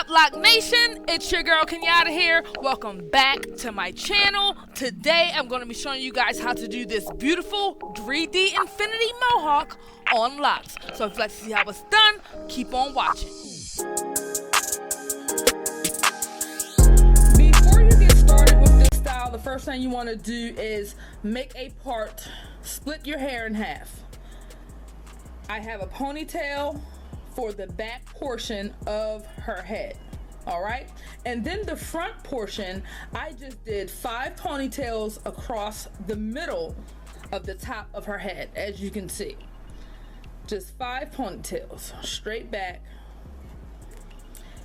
up, Loc Nation? It's your girl Kenyatta here. Welcome back to my channel. Today I'm going to be showing you guys how to do this beautiful 3D infinity mohawk on locks. So if you'd like to see how it's done, keep on watching. Before you get started with this style, the first thing you want to do is make a part, split your hair in half. I have a ponytail for the back portion of her head, all right? And then the front portion, I just did 5 ponytails across the middle of the top of her head, as you can see. Just 5 ponytails, straight back,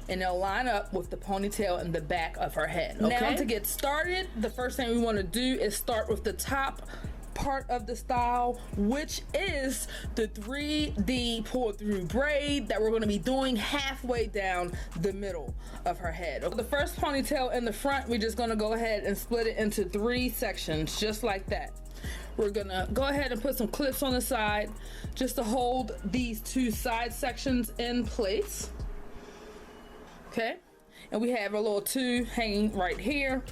and they'll line up with the ponytail in the back of her head, okay? Now, to get started, the first thing we wanna do is start with the top part of the style, which is the 3D pull through braid that we're going to be doing halfway down the middle of her head. The first ponytail in the front, we're just going to go ahead and split it into 3 sections, just like that. We're gonna go ahead and put some clips on the side just to hold these 2 side sections in place, okay? And we have a little 2 hanging right here.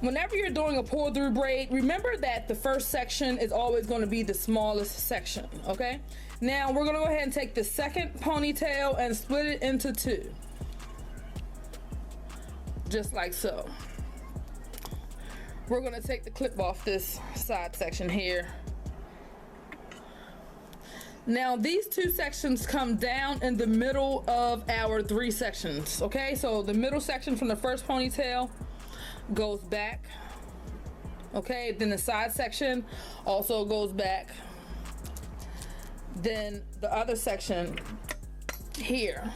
Whenever you're doing a pull through braid, remember that the first section is always going to be the smallest section, okay? Now we're going to go ahead and take the second ponytail and split it into 2. Just like so. We're going to take the clip off this side section here. Now these 2 sections come down in the middle of our 3 sections, okay? So the middle section from the first ponytail goes back, okay? Then the side section also goes back. Then the other section here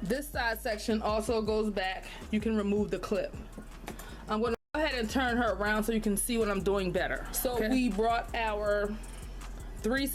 this side section also goes back. You can remove the clip. I'm going to go ahead and turn her around so you can see what I'm doing better. So okay, we brought our 3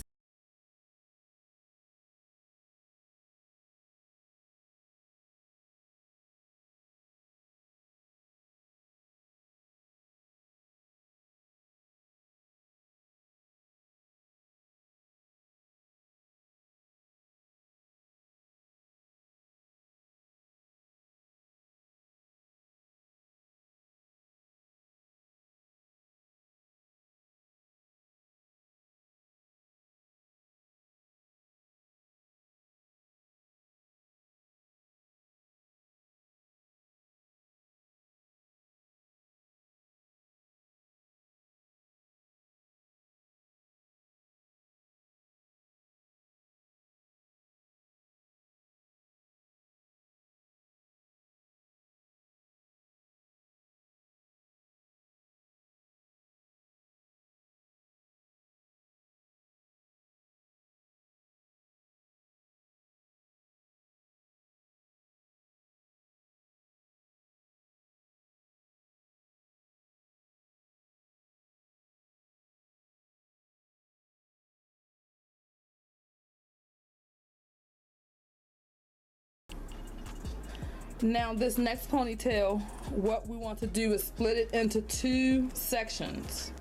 Now this next ponytail, what we want to do is split it into 2 sections.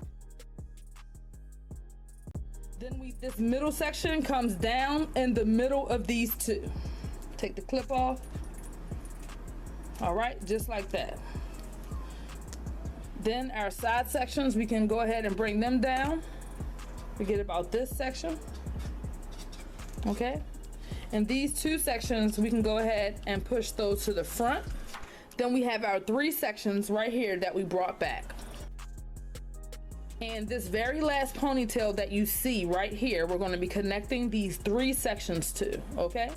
Then this middle section comes down in the middle of these two. Take the clip off. All right, just like that. Then our side sections, we can go ahead and bring them down. Forget about this section. Okay. And these two sections, we can go ahead and push those to the front. Then we have our three sections right here that we brought back. And this very last ponytail that you see right here, we're going to be connecting these three sections to, okay?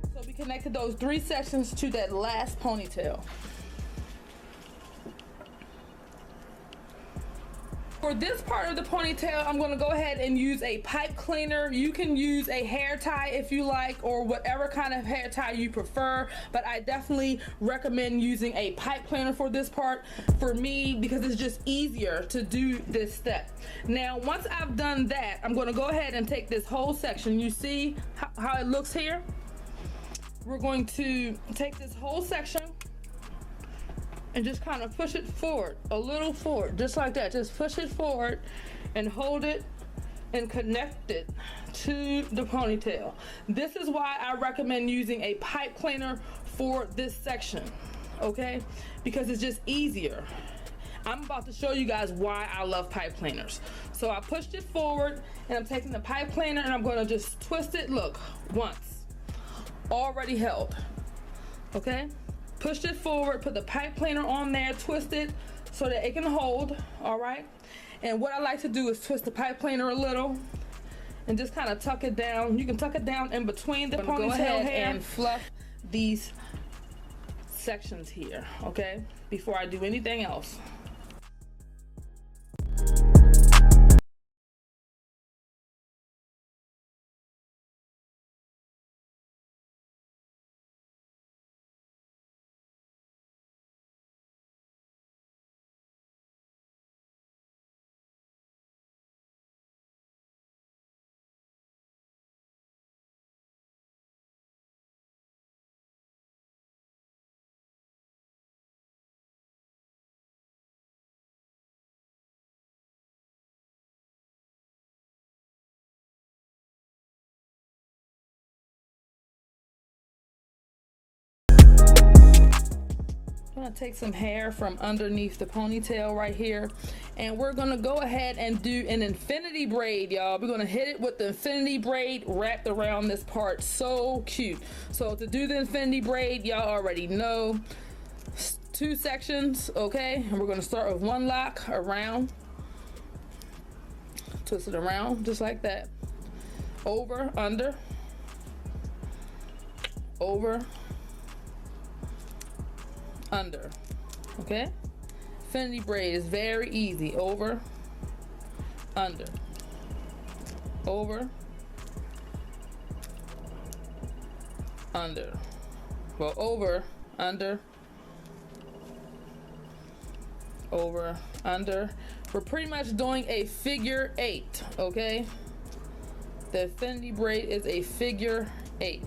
So we connected those three sections to that last ponytail. For this part of the ponytail, I'm going to go ahead and use a pipe cleaner. You can use a hair tie if you like, or whatever kind of hair tie you prefer, but I definitely recommend using a pipe cleaner for this part for me, because it's just easier to do this step. Now, once I've done that, I'm going to go ahead and take this whole section. You see how it looks here? We're going to take this whole section and just kind of push it forward, a little forward, just like that. Just push it forward and hold it and connect it to the ponytail. This is why I recommend using a pipe cleaner for this section, okay? Because it's just easier. I'm about to show you guys why I love pipe cleaners. So I pushed it forward and I'm taking the pipe cleaner and I'm gonna just twist it, look, once. Already held, okay? Pushed it forward, put the pipe cleaner on there, twist it so that it can hold, all right? And what I like to do is twist the pipe cleaner a little and just kind of tuck it down. You can tuck it down in between the ponytail hair and fluff these sections here, okay? Before I do anything else. I'm gonna take some hair from underneath the ponytail right here, and we're gonna go ahead and do an infinity braid, y'all. We're gonna hit it with the infinity braid wrapped around this part. So cute. So to do the infinity braid, y'all already know, two sections, okay? And we're gonna start with one lock around, twist it around just like that, over, under, over, under, okay? Infinity braid is very easy. Over, under, over, under. Well, over, under, over, under. We're pretty much doing a figure 8, okay? The infinity braid is a figure 8.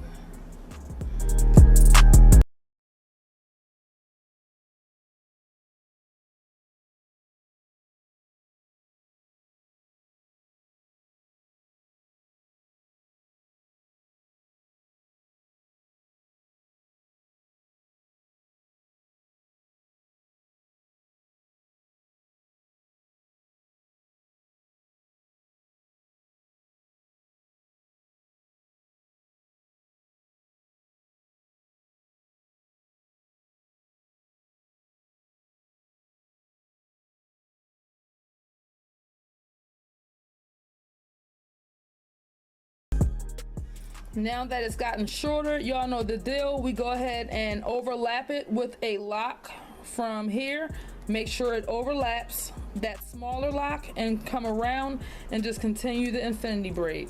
Now that it's gotten shorter, y'all know the deal. We go ahead and overlap it with a lock from here. Make sure it overlaps that smaller lock and come around and just continue the infinity braid.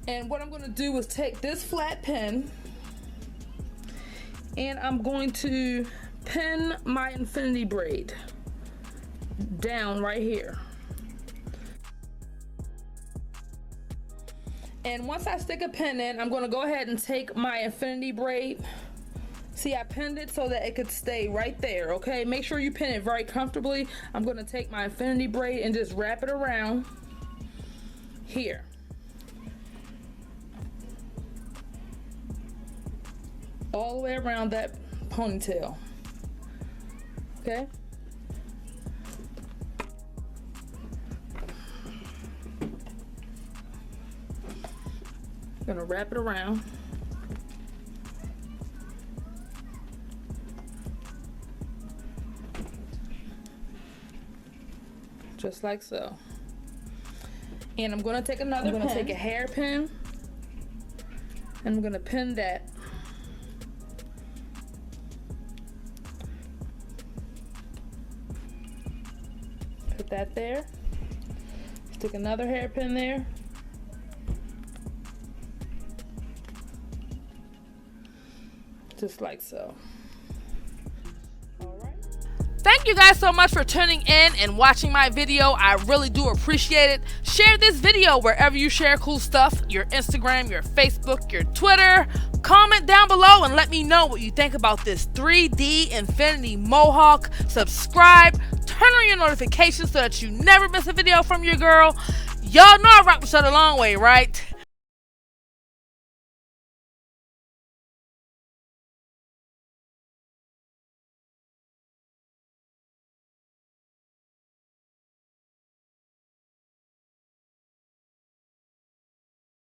And what I'm going to do is take this flat pin and I'm going to pin my infinity braid down right here. And once I stick a pin in, I'm going to go ahead and take my infinity braid. See, I pinned it so that it could stay right there, okay? Make sure you pin it very comfortably. I'm going to take my infinity braid and just wrap it around here. All the way around that ponytail, okay? Gonna wrap it around. Just like so. And I'm gonna take another pin. I'm gonna take a hairpin and I'm gonna pin that. Put that there. Stick another hairpin there. Just like so. All right. Thank you guys so much for tuning in and watching my video. I really do appreciate it. Share this video wherever you share cool stuff. Your Instagram, your Facebook, your Twitter. Comment down below and let me know what you think about this 3D Infinity Mohawk. Subscribe. Turn on your notifications so that you never miss a video from your girl. Y'all know I rock with you the long way, right?